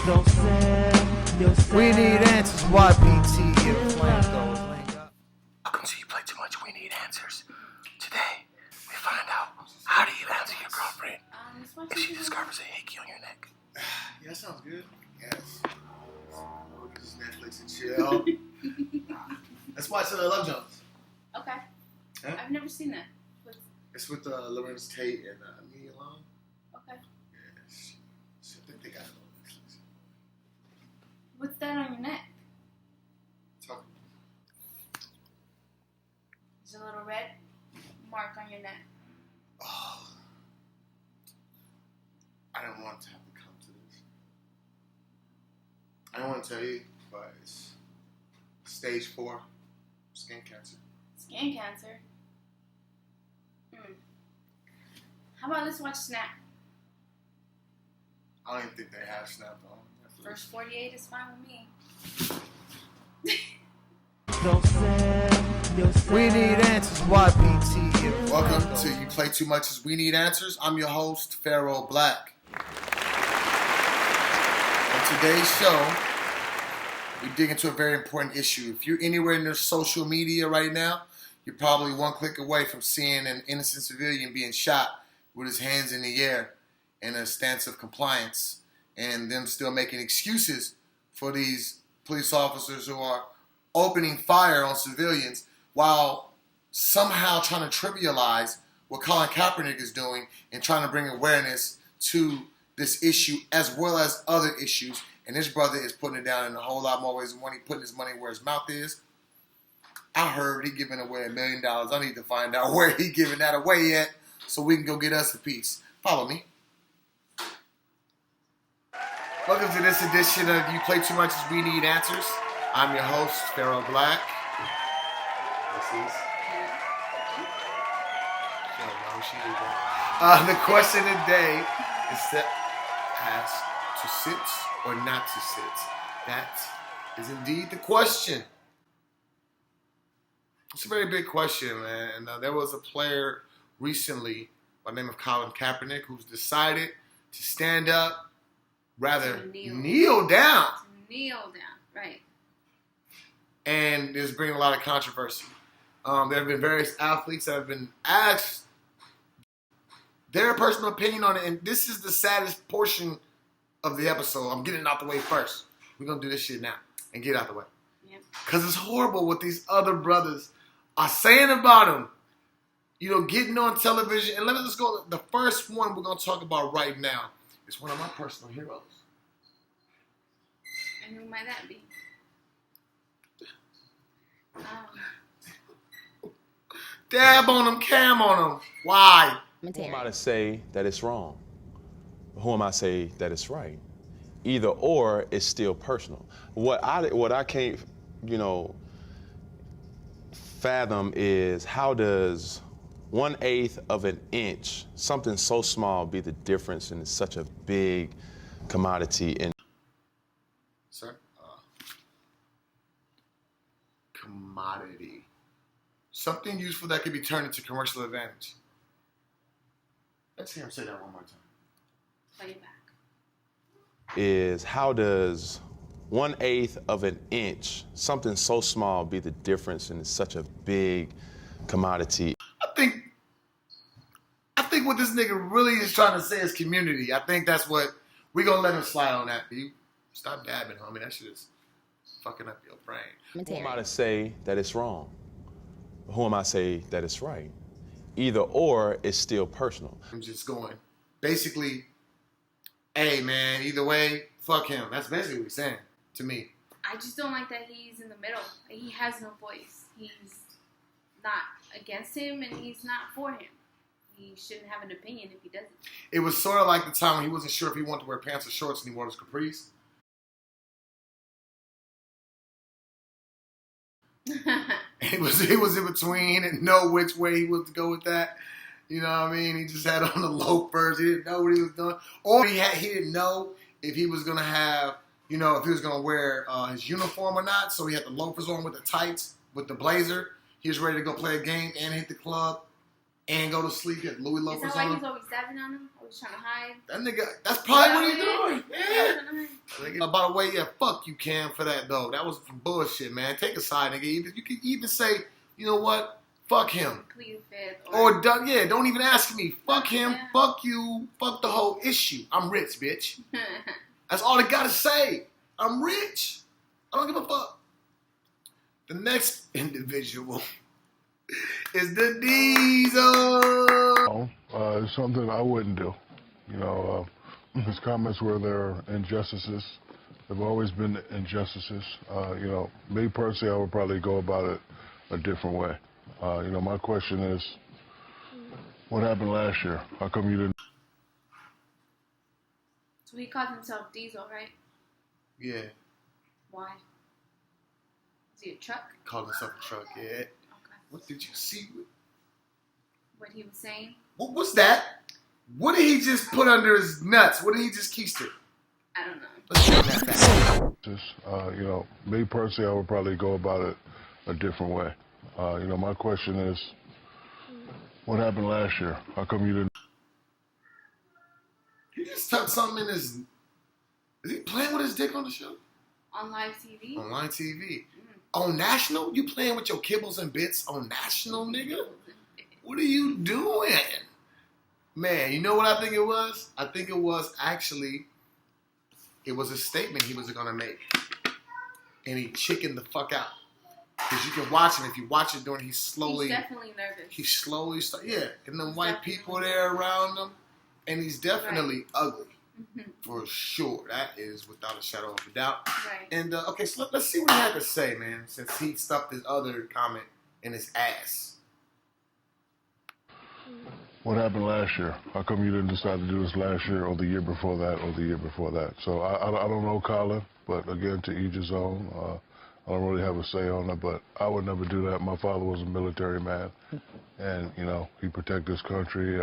We need answers, YPTM. Welcome to You Play Too Much, We Need Answers. Today, we find out how do you answer your girlfriend if she discovers a hickey on your neck. Yeah, that sounds good. Yes. Just Netflix and chill. Let's watch Love Jones. Okay. Huh? I've never seen that. It's with Lorenz Tate and Nia Long. Okay. Yes. I think they got it on Netflix. What's that on your neck? Talk. There's a little red mark on your neck. Oh. I don't want to have to come to this. I don't want to tell you, but it's stage 4 skin cancer. Skin cancer? How about let's watch Snap? I don't even think they have Snap on Netflix. First 48 is fine with me. We need answers, YPTM. Welcome to You Play Too Much as We Need Answers. I'm your host, Pharaoh Black. On today's show, we dig into a very important issue. If you're anywhere in your social media right now, you're probably one click away from seeing an innocent civilian being shot with his hands in the air in a stance of compliance, and them still making excuses for these police officers who are opening fire on civilians while somehow trying to trivialize what Colin Kaepernick is doing and trying to bring awareness to this issue as well as other issues. And this brother is putting it down in a whole lot more ways than when he putting his money where his mouth is. I heard he giving away $1 million. I need to find out where he giving that away yet so we can go get us a piece. Follow me. Welcome to this edition of You Play Too Much as We Need Answers. I'm your host, Pharaoh Black. This is... the question of the day is to ask to sit or not to sit. That is indeed the question. It's a very big question, man. And there was a player recently by the name of Colin Kaepernick who's decided to stand up, rather kneel down. Kneel down, right. And it's bringing a lot of controversy. There have been various athletes that have been asked their personal opinion on it, and this is the saddest portion of the episode. I'm getting it out the way first. We're going to do this shit now and get it out the way. Because it's horrible what these other brothers are saying about him. You know, getting on television. And let's go. The first one we're going to talk about right now is one of my personal heroes. And who might that be? Dab on him, cam on him. Why? Who am I to say that it's wrong? Who am I to say that it's right? Either or is still personal. What I can't, fathom is how does 1/8 of an inch, something so small, be the difference in such a big commodity in. Sir? Commodity. Something useful that could be turned into commercial advantage. Let's hear him say that one more time. Play it back. Is how does 1/8 of an inch, something so small, be the difference in such a big commodity? I think what this nigga really is trying to say is community. I think that's what we're gonna let him slide on that. You stop dabbing, homie. That shit is fucking up your brain. Who am I to say that it's wrong? Who am I to say that it's right? Either or is still personal. I'm just going. Basically, hey man, either way, fuck him. That's basically what he's saying to me. I just don't like that he's in the middle. He has no voice. He's not against him and he's not for him. He shouldn't have an opinion if he doesn't. It was sort of like the time when he wasn't sure if he wanted to wear pants or shorts and he wore his capris. He was in between and know which way he was to go with that. You know what I mean? He just had on the loafers. He didn't know what he was doing. Or he didn't know if he was going to have, if he was going to wear his uniform or not. So he had the loafers on with the tights, with the blazer. He was ready to go play a game and hit the club. and go to sleep at Louis Is Loafers that why on he's him. always dabbing on him? Always trying to hide? That nigga, that's probably what he's doing. Yeah. Yeah. By the way, yeah, fuck you, Cam, for that though. That was some bullshit, man. Take a side, nigga. You can even say, you know what? Fuck him. Plead fifth. Or yeah, don't even ask me. Fuck him. Yeah. Fuck you. Fuck the whole issue. I'm rich, bitch. That's all I gotta say. I'm rich. I don't give a fuck. The next individual is the Diesel. It's something I wouldn't do. You know, his comments were there injustices. There have always been injustices. You know, me personally, I would probably go about it a different way. You know, my question is, what happened last year? How come you didn't? So he called himself Diesel, right? Yeah, Why? Is he a truck? called himself a truck. Yeah. Okay. What did you see? What he was saying? What was that? What did he just put under his nuts? What did he just keister? I don't know. Let's get that back. You know, me personally, I would probably go about it a different way. You know, my question is, what happened last year? How come you didn't? He just tucked something in his. Is he playing with his dick on the show? On live TV? On live TV. On national? You playing with your kibbles and bits on national, nigga? What are you doing? Man, you know what I think it was? I think it was actually, it was a statement he was going to make. And he chickened the fuck out. Because you can watch him. If you watch it during, he's definitely nervous. He slowly yeah. And the white people there around him. And he's definitely ugly. For sure. That is without a shadow of a doubt. Right. And, okay, so let's see what he had to say, man. Since he stuffed his other comment in his ass. What happened last year? How come you didn't decide to do this last year or the year before that or the year before that? So I don't know, Colin, but again, to each his own. I don't really have a say on it, but I would never do that. My father was a military man, and, you know, he protected his country.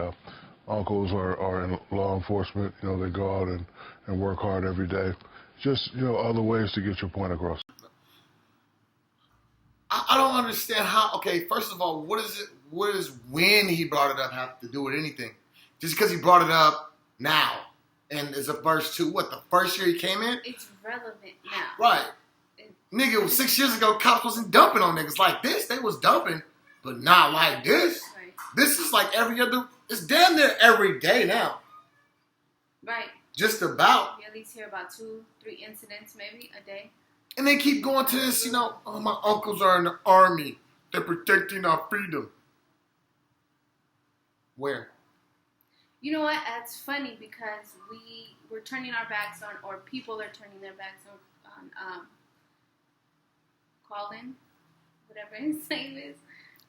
Uncles are in law enforcement. You know, they go out and work hard every day. Just, you know, other ways to get your point across. I don't understand how. Okay, first of all, what does when he brought it up have to do with anything? Just because he brought it up now, and it's a verse 2. What, the first year he came in? It's relevant now. Right. Nigga, 6 years ago, cops wasn't dumping on niggas like this. They was dumping, but not like this. Right. This is like every other. It's damn near every day now. Right. Just about. You at least hear about 2-3 incidents maybe a day. And they keep going to this, you know, oh, my uncles are in the army. They're protecting our freedom. Where? You know what? That's funny because we're turning our backs on, or people are turning their backs on Colin, whatever his name is.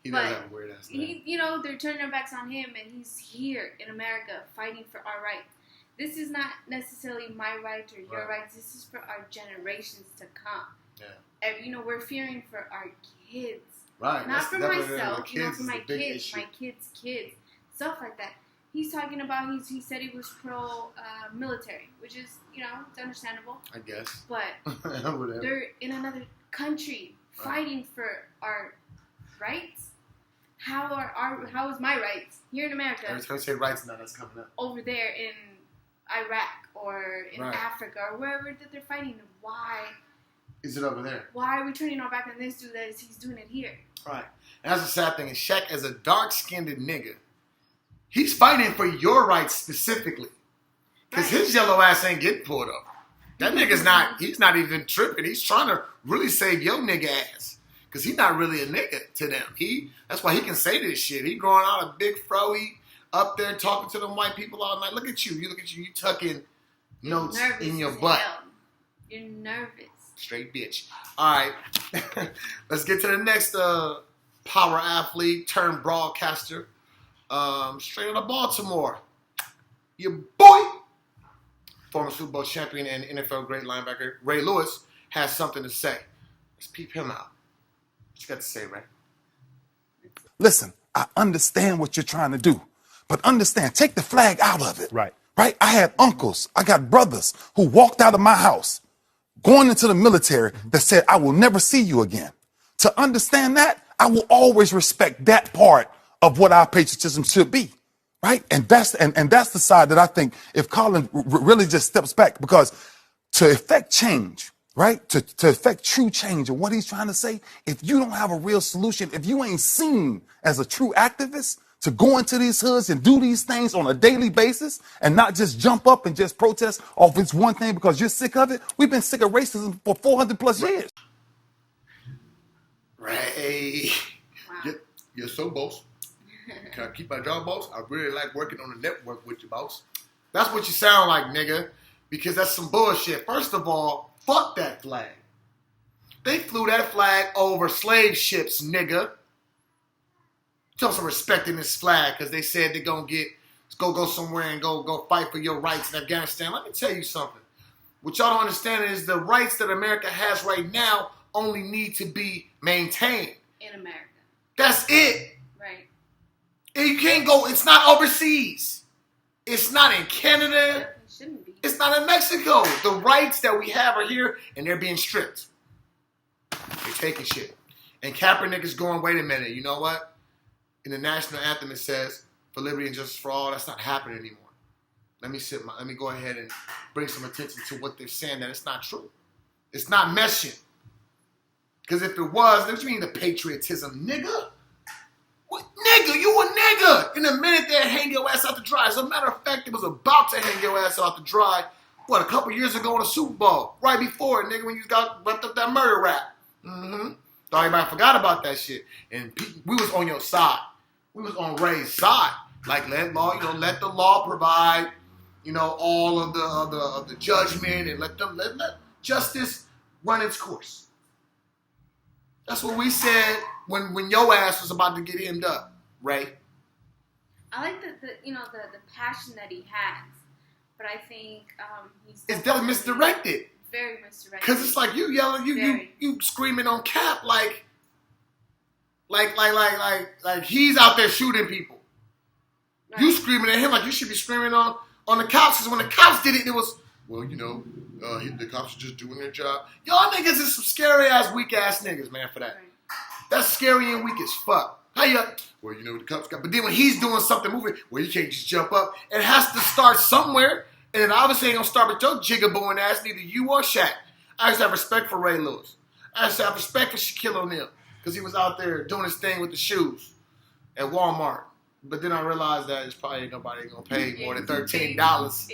He does have a weird ass name. You know, they're turning their backs on him, and he's here in America fighting for our rights. This is not necessarily my right or your rights. This is for our generations to come. Yeah. And, you know, we're fearing for our kids. Right. Not for myself, kids you know, for my kids, issue. my kids' kids, stuff like that. He's talking about, he said he was pro-military, which is, you know, it's understandable. I guess. But Whatever. they're in another country fighting for our rights. How is my rights here in America? Every time you say rights now, that's coming up. Over there in Iraq or in Africa or wherever that they're fighting. Why is it over there? Why are we turning our back on this dude that he's doing it here? Right. And that's the sad thing. And Shaq, as a dark-skinned nigga, he's fighting for your rights specifically. Because his yellow ass ain't getting pulled over. That nigga's he's not even tripping. He's trying to really save your nigga ass. Because he's not really a nigga to them. That's why he can say this shit. He growing out a big fro. He up there talking to them white people all night. Look at you. You tucking notes in your butt. You're nervous. Straight bitch. All right. Let's get to the next power athlete turned broadcaster. Straight out of Baltimore. Your boy, former Super Bowl champion and NFL great linebacker Ray Lewis, has something to say. Let's peep him out. What you got to say, Ray? Listen, I understand what you're trying to do, but understand, take the flag out of it. Right. Right? I had uncles, I got brothers who walked out of my house going into the military that said, I will never see you again. To understand that, I will always respect that part of what our patriotism should be, right? And that's the side that I think if Colin really just steps back, because to effect change, right? To effect true change and what he's trying to say, if you don't have a real solution, if you ain't seen as a true activist to go into these hoods and do these things on a daily basis and not just jump up and just protest off this one thing because you're sick of it. We've been sick of racism for 400 plus years. Right. You're so boss. Can I keep my job, boss? I really like working on the network with you, boss. That's what you sound like, nigga. Because that's some bullshit. First of all, fuck that flag. They flew that flag over slave ships, nigga. Show some respect in this flag because they said they're going to go somewhere and go fight for your rights in Afghanistan. Let me tell you something. What y'all don't understand is the rights that America has right now only need to be maintained. In America. That's it. Right. And you can't go, it's not overseas. It's not in Canada. It shouldn't be. It's not in Mexico. The rights that we have are here and they're being stripped. They're taking shit. And Kaepernick is going, wait a minute, you know what? In the national anthem it says, for liberty and justice for all. That's not happening anymore. Let me go ahead and bring some attention to what they're saying, that it's not true. It's not meshing. Because if it was, what do you mean the patriotism, nigga? What, nigga? You a nigga. In a minute they'll hang your ass out to dry. As a matter of fact, it was about to hang your ass out to dry, a couple years ago in the Super Bowl. Right before it, nigga, when you got wrapped up that murder rap. Thought everybody forgot about that shit. And we was on your side. We was on Ray's side. Like, let the law provide, all of the judgment and let justice run its course. That's what we said when your ass was about to get hemmed up, Ray. I like the passion that he has, but I think he's it's definitely misdirected. Very misdirected. Because it's like you yelling, you screaming on Cap like he's out there shooting people. Right. You screaming at him like you should be screaming on the cops. Because when the cops did it, it was, the cops are just doing their job. Y'all niggas is some scary ass, weak ass niggas, man, for that. Right. That's scary and weak as fuck. How you? Well, the cops got. But then when he's doing something moving, well, you can't just jump up. It has to start somewhere. And it obviously ain't gonna start with your jigabooing ass, neither you or Shaq. I used to have respect for Ray Lewis. I used to have respect for Shaquille O'Neal because he was out there doing his thing with the shoes at Walmart. But then I realized that it's probably ain't nobody gonna pay more than $13.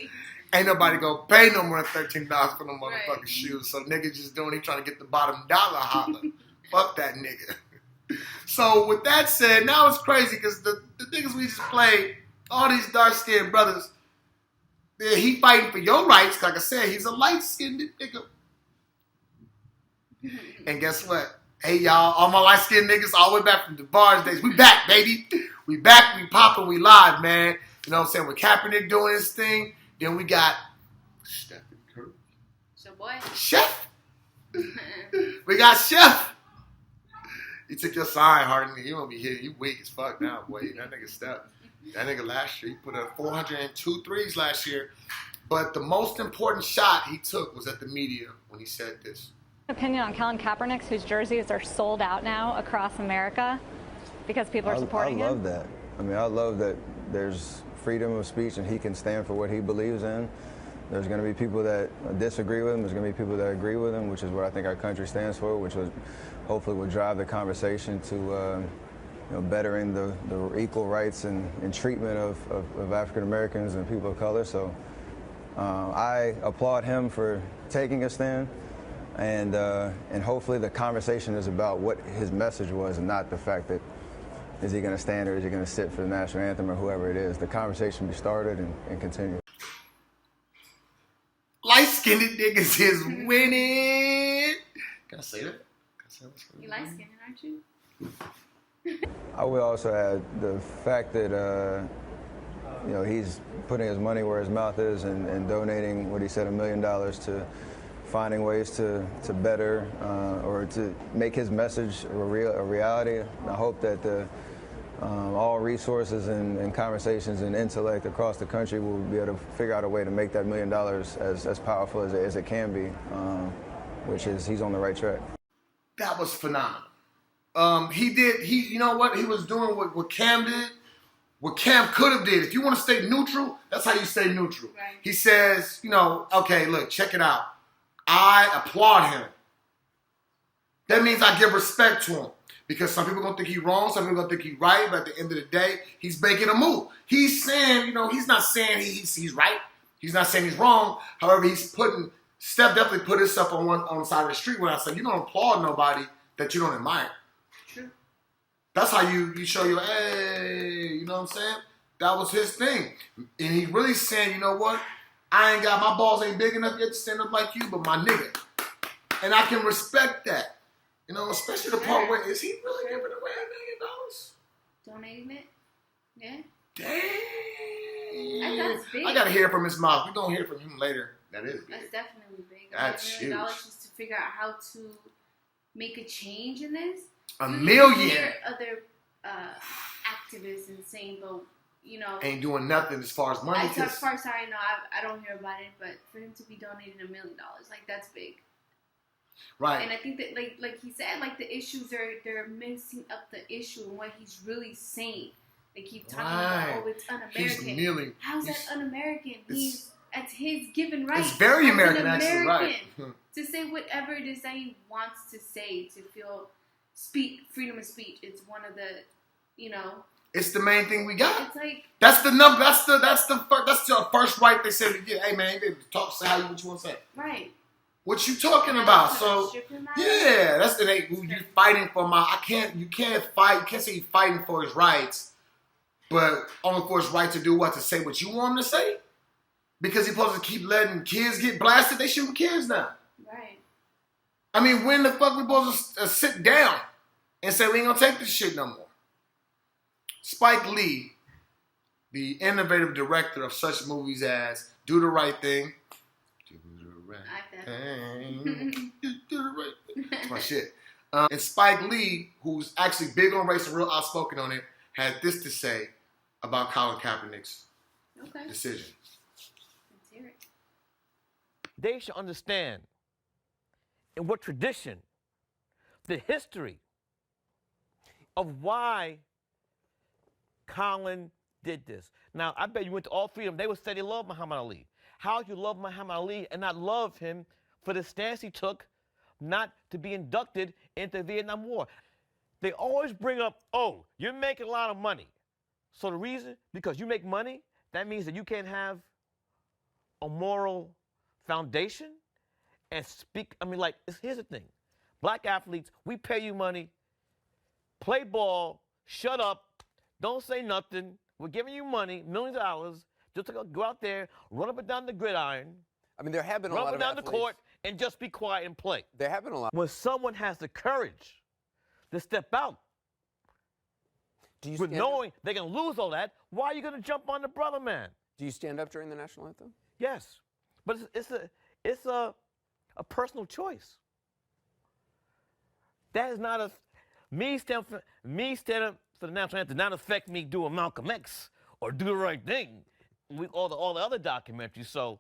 Ain't nobody gonna pay no more than $13 for them motherfucking shoes. So nigga just doing, he trying to get the bottom dollar holler. Fuck that nigga. So with that said, now it's crazy because the niggas we just played, all these dark-skinned brothers, he fighting for your rights. Like I said, he's a light-skinned nigga. And guess what? Hey, y'all, all my light-skinned niggas all the way back from the bars days. We back, baby. We back, we popping, we live, man. You know what I'm saying? With Kaepernick doing his thing, then we got Stephen Curry. So boy. Chef. We got Chef. You took your sign, Harden. You won't be here. You weak as fuck now, boy. That nigga stepped. That nigga last year, he put up 402 threes last year. But the most important shot he took was at the media when he said this. Opinion on Colin Kaepernick, whose jerseys are sold out now across America because people are supporting him? I love that. I mean, I love that there's freedom of speech and he can stand for what he believes in. There's going to be people that disagree with him. There's going to be people that agree with him, which is what I think our country stands for, which hopefully will drive the conversation to bettering the equal rights and treatment of African Americans and people of color. So I applaud him for taking a stand, and hopefully the conversation is about what his message was and not the fact that is he going to stand or is he going to sit for the national anthem or whoever it is. The conversation be started and continue. Light-skinned niggas is winning. Can I say that? You light-skinned, aren't you? I would also add the fact that he's putting his money where his mouth is and donating what he said $1 million to finding ways to better or to make his message a reality. I hope that all resources and conversations and intellect across the country will be able to figure out a way to make that $1 million as powerful as it can be, which is he's on the right track. That was phenomenal. You know what? He was doing what Cam did. What Cam could have did. If you want to stay neutral, that's how you stay neutral. Right. He says, okay, look, check it out. I applaud him. That means I give respect to him. Because some people are going to think he's wrong, some people are going to think he's right, but at the end of the day, he's making a move. He's saying, he's not saying he's right. He's not saying he's wrong. However, Steph definitely put himself on the side of the street when I said, you don't applaud nobody that you don't admire. True. That's how you show your, hey, you know what I'm saying? That was his thing. And he really saying, you know what? My balls ain't big enough yet to stand up like you, but my nigga. And I can respect that. Especially the part where, is he really giving away $1 million? Donating it? Yeah. Dang. That's big. I got to hear it from his mouth. We're going to hear from him later. That is big. That's definitely big. That's $1 million huge. just to figure out how to make a change in this. $1 You million. hear other activists and saying, but, ain't doing nothing as far as money. as far as I know, I don't hear about it, but for him to be donating $1 million, that's big. Right. And I think that, like he said, the issues they're mixing up the issue and what he's really saying. They keep talking about, it's un-American. He's kneeling. How's that un-American? That's his given right. It's very as American, an actually, right. To say whatever it is that he wants to say, to feel freedom of speech. It's one of the, It's the main thing we got. It's like that's the number. That's the first right they said. Hey man, you talk, say what you want to say. Right. What you talking about? So yeah, that's the thing. You fighting for you can't fight. You can't say you're fighting for his rights, but only for his right to do what? To say what you want him to say? Because he's supposed to keep letting kids get blasted. They shooting kids now. Right. I mean, when the fuck we supposed to sit down and say we ain't gonna take this shit no more? Spike Lee, the innovative director of such movies as Do the Right Thing. That's my shit. And Spike Lee, who's actually big on race and real outspoken on it, had this to say about Colin Kaepernick's decision. Let's hear it. They should understand in what tradition, the history of why Colin did this. Now, I bet you went to all three of them. They would say they love Muhammad Ali. How you love Muhammad Ali and not love him for the stance he took not to be inducted into the Vietnam War? They always bring up, oh, you're making a lot of money. So the reason, because you make money, that means that you can't have a moral foundation and speak. I mean, here's the thing. Black athletes, we pay you money, play ball, shut up, don't say nothing. We're giving you money, millions of dollars, just to go out there, run up and down the gridiron. I mean, there have been a run lot up of and down athletes. the court and just be quiet and play. There have been a lot. When someone has the courage to step out, with knowing they're going to lose all that, why are you going to jump on the brother, man? Do you stand up during the national anthem? Yes, but it's a personal choice. That is not me standing for the national anthem does not affect me doing Malcolm X or Do the Right Thing with all the other documentaries. So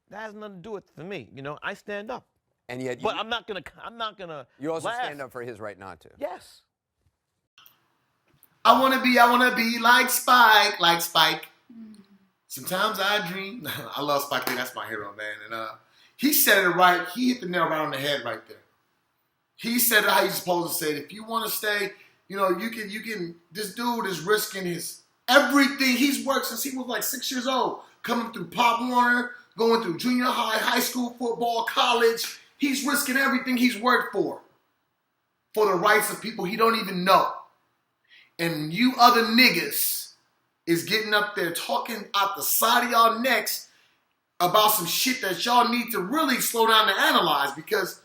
that has nothing to do with it for me. I stand up. And yet, but I'm not gonna. You also laugh. stand up for his right not to. Yes. I wanna be like Spike. Sometimes I dream. I love Spike Lee. That's my hero, man. And he said it right. He hit the nail right on the head right there. He said it how he's supposed to say it. If you want to stay, you can. This dude is risking his everything. He's worked since he was like 6 years old, coming through Pop Warner, going through junior high, high school football, college. He's risking everything he's worked for the rights of people he don't even know. And you other niggas is getting up there talking out the side of y'all necks about some shit that y'all need to really slow down and analyze, because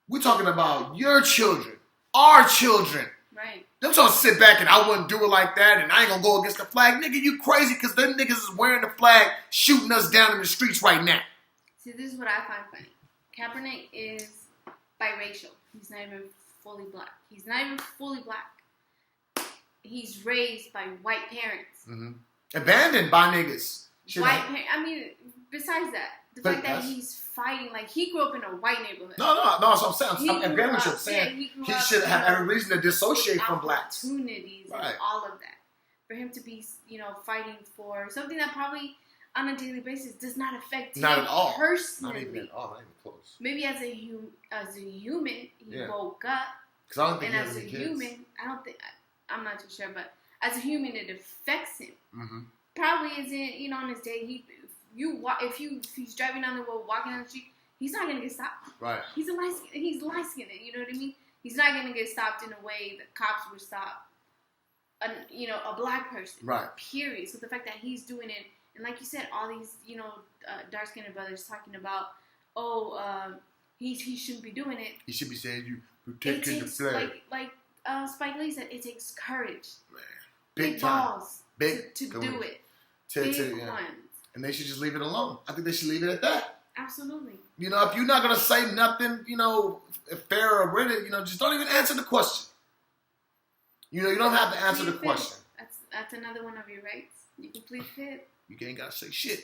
we're talking about your children, our children. Right. Them trying to sit back and I wouldn't do it like that and I ain't gonna go against the flag. Nigga, you crazy, because them niggas is wearing the flag shooting us down in the streets right now. See, this is what I find funny. Kaepernick is biracial. He's not even fully black. He's raised by white parents. Mm-hmm. Abandoned by niggas. Besides that, the But fact that that's- he's fighting, like he grew up in a white neighborhood. No, that's what I'm saying. He I'm grew agreeing with you. up- I'm saying yeah, he grew he up, should have you know, every reason to dissociate from blacks. Opportunities Right. and all of that. For him to be, fighting for something that probably on a daily basis does not affect Not him at all. personally. Not even at all. Not even close. Maybe as a human, he Yeah. woke up. Because I don't think And he as has a any kids. human, I'm not too sure, but as a human, it affects him. Mm-hmm. Probably isn't, on his day, if he's driving down the road, walking down the street, he's not gonna get stopped. Right. He's light skinned, you know what I mean? He's not gonna get stopped in a way that cops would stop a black person. Right. Period. So the fact that he's doing it, and like you said, all these, dark skinned brothers talking about, he shouldn't be doing it. He should be saying you It protecting the takes, flag. like Spike Lee said, it takes courage. Man. Big time. balls Big to courage. do it. To- Big yeah. ones. And they should just leave it alone. I think they should leave it at that. Absolutely. If you're not going to say nothing, fair or written, just don't even answer the question. You don't have to answer the Plead question. fifth. That's another one of your rights. You can plead fifth. You ain't got to say shit.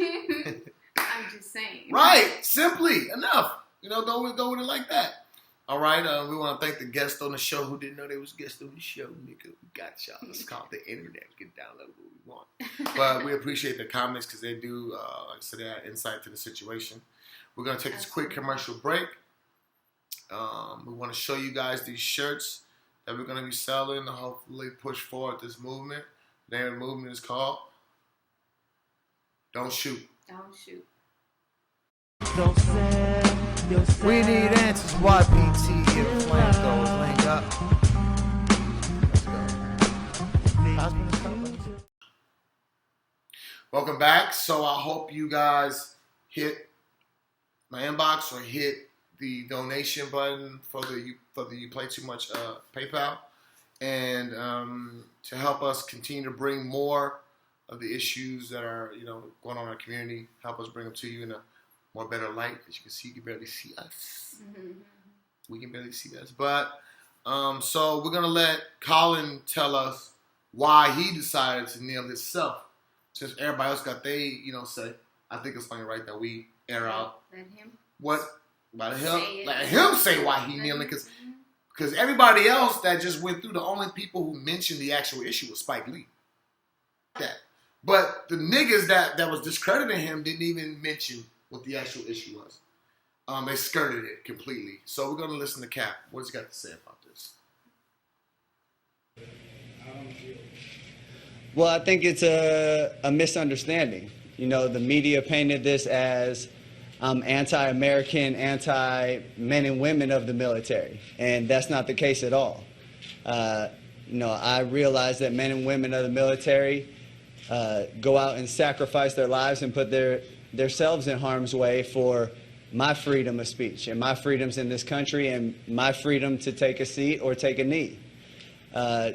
I'm just saying. Right. Simply. Enough. Go with it like that. All right. We want to thank the guests on the show who didn't know they was guests on the show, nigga. We got y'all. It's called the internet. We can download what we want. But we appreciate the comments because they do, like I said, they add insight to the situation. We're going to take this quick commercial break. We want to show you guys these shirts that we're going to be selling to hopefully push forward this movement. The name of the movement is called Don't Shoot. Don't shoot. We need answers. YPTM. Flamethrowers link up. Welcome back. So I hope you guys hit my inbox or hit the donation button for the You Play Too Much PayPal, and to help us continue to bring more of the issues that are going on in our community, help us bring them to you in a more better light. As you can see, you can barely see us. Mm-hmm. We can barely see us, but so we're gonna let Colin tell us why he decided to kneel himself. Since everybody else got they, say, I think it's only right that we air out Let him. what let him Say it. let him say why he kneeling, because everybody else that just went through, the only people who mentioned the actual issue was Spike Lee. But the niggas that was discrediting him didn't even mention what the actual issue was. They skirted it completely. So we're gonna listen to Cap. What's he got to say about this? Well, I think it's a misunderstanding. The media painted this as anti-American, anti-men and women of the military, and that's not the case at all. I realize that men and women of the military go out and sacrifice their lives and put themselves in harm's way for my freedom of speech and my freedoms in this country and my freedom to take a seat or take a knee.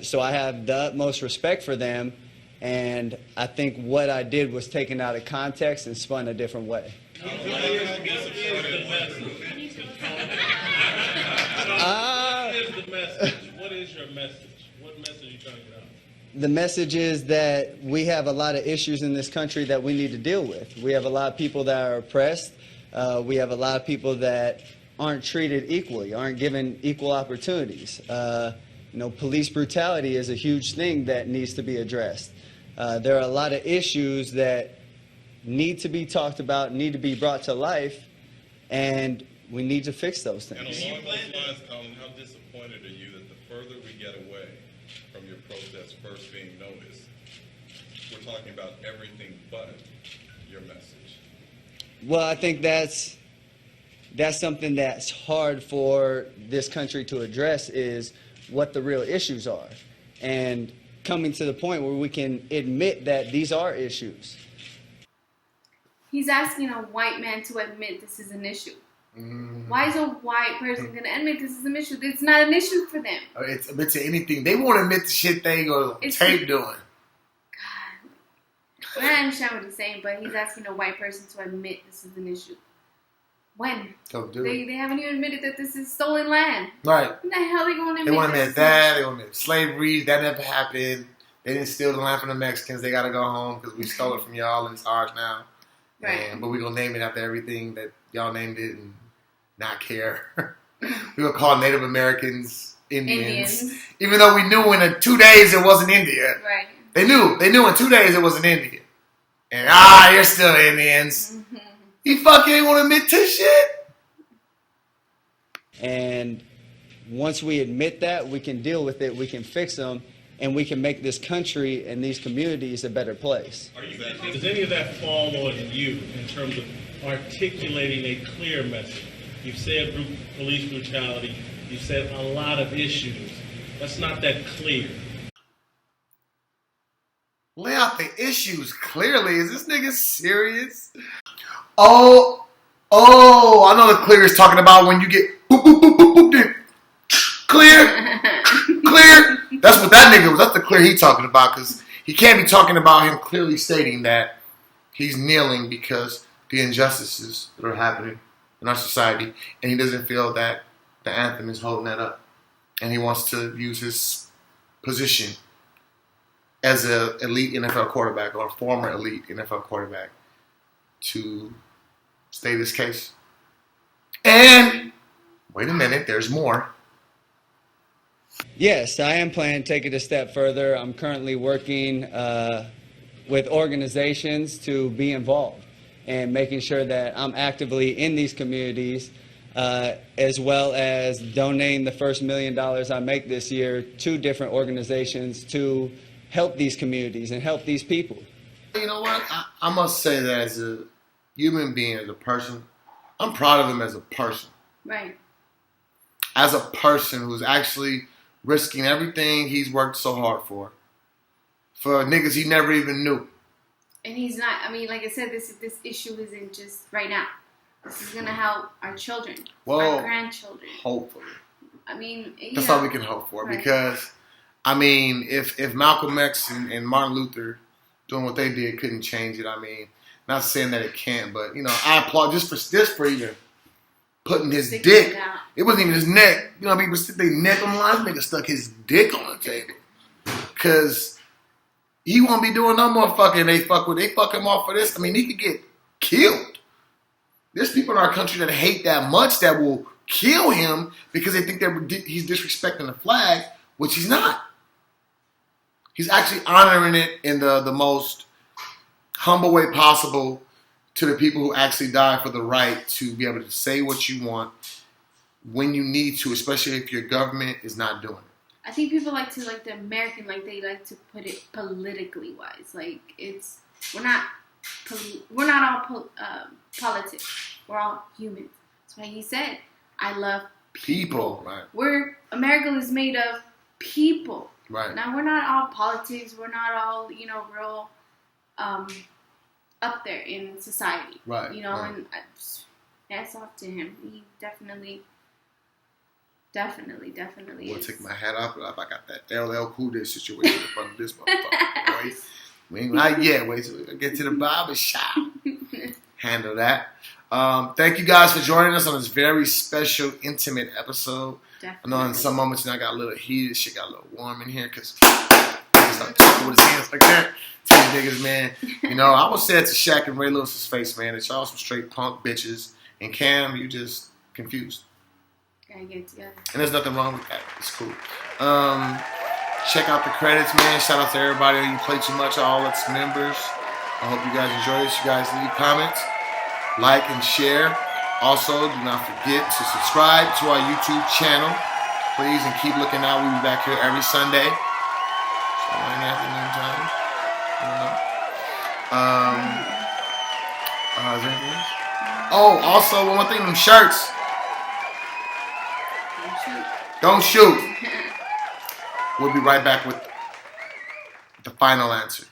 So I have the utmost respect for them, and I think what I did was taken out of context and spun a different way. What is the message? What is your message? What message are you trying to get out? The message is that we have a lot of issues in this country that we need to deal with. We have a lot of people that are oppressed. We have a lot of people that aren't treated equally, aren't given equal opportunities. Police brutality is a huge thing that needs to be addressed. There are a lot of issues that need to be talked about, need to be brought to life, and we need to fix those things. And along those lines, Colin, how disappointed are you that the further we get away from your protest first being noticed, we're talking about everything but your message? Well, I think that's something that's hard for this country to address, is what the real issues are, and coming to the point where we can admit that these are issues. He's asking a white man to admit this is an issue. Mm-hmm. Why is a white person going to admit this is an issue? It's not an issue for them. It's admit to anything. They won't admit to shit they go tape doing. God. I understand what he's saying, but he's asking a white person to admit this is an issue. When? They haven't even admitted that this is stolen land. Right. When the hell are they going to admit They want to this? admit that. They want to admit slavery. That never happened. They didn't steal the land from the Mexicans. They got to go home because we stole it from y'all and it's ours now. Right. But we're going to name it after everything that y'all named it and not care. We're going to call Native Americans Indians. Even though we knew in 2 days it wasn't India. Right. They knew in 2 days it wasn't India. And, you're still Indians. Mm-hmm. You fucking ain't want to admit to shit. And once we admit that, we can deal with it, we can fix them, and we can make this country and these communities a better place. Does any of that fall on you in terms of articulating a clear message? You've said police brutality. You've said a lot of issues. That's not that clear. Lay out the issues clearly. Is this nigga serious? Oh, I know the clear is talking about when you get boop, boop, boop, boop, boop, boop. Clear. That's what that nigga was. That's the clear he talking about, because he can't be talking about him clearly stating that he's kneeling because the injustices that are happening in our society, and he doesn't feel that the anthem is holding that up, and he wants to use his position as an elite NFL quarterback or a former elite NFL quarterback to state his case. And wait a minute, there's more. Yes, I am planning to take it a step further. I'm currently working with organizations to be involved and making sure that I'm actively in these communities, as well as donating the first $1 million I make this year to different organizations to help these communities and help these people. You know what? I must say that as a human being, as a person, I'm proud of him as a person. Right. As a person who's actually risking everything he's worked so hard for niggas he never even knew. And he's not, I mean, like I said, this issue isn't just right now. This is going to help our children, our grandchildren. Hopefully. I mean, that's all we can hope for, right? Because, I mean, if Malcolm X and Martin Luther doing what they did couldn't change it, I mean, not saying that it can't, but, you know, I applaud just for even putting his dick. It wasn't even his neck. You know, people stick their neck on the line. This nigga stuck his dick on the table. Because he won't be doing no more fucking. They fuck him off for this. I mean, he could get killed. There's people in our country that hate that much that will kill him because they think that he's disrespecting the flag, which he's not. He's actually honoring it in the most humble way possible to the people who actually died for the right to be able to say what you want when you need to, especially if your government is not doing it. I think people like to, like the American, like they like to put it politically wise. Like we're not all politics. We're all humans. That's why he said, "I love people." Right. America is made of people. Right. Now we're not all politics. We're not all real up there in society. Right. Right. And hats off to him. He definitely We'll is. take my hat off. I got that LL Cool J situation in front of this motherfucker. Boy. We ain't not yet. Wait till we get to the barber shop. Handle that. Thank you guys for joining us on this very special, intimate episode. Definitely. I know in some moments I got a little heated. Shit got a little warm in here because he started talking with his hands like that. Tell you niggas, man. I was said to Shaq and Ray Lewis's face, man, that y'all some straight punk bitches. And Cam, you just confused. Gotta get it together. And there's nothing wrong with that. It's cool. Check out the credits, man. Shout out to everybody who play too much, all its members. I hope you guys enjoy this. You guys leave comments, like, and share. Also, do not forget to subscribe to our YouTube channel, please, and keep looking out. We'll be back here every Sunday. Somewhere in the afternoon time. I don't know. Is there anything else? Oh, also, one more thing, them shirts. Don't shoot. We'll be right back with the final answer.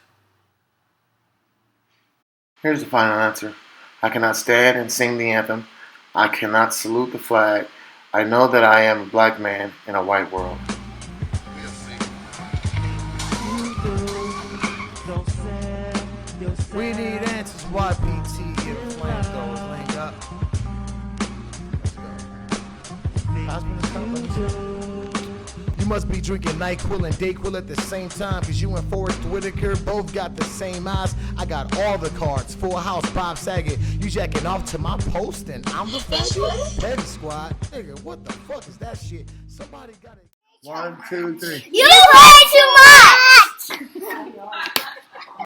Here's the final answer. I cannot stand and sing the anthem. I cannot salute the flag. I know that I am a black man in a white world. We need answers. YPTM. Flag goes, link up. Let's go. Husband is coming. You must be drinking NyQuil and DayQuil at the same time, cause you and Forrest Whitaker both got the same eyes. I got all the cards, Full House, Bob Saget. You jacking off to my post and I'm the faggot? Petty Squad. Nigga, what the fuck is that shit? Somebody got it. 1, 2, 3. You play too much!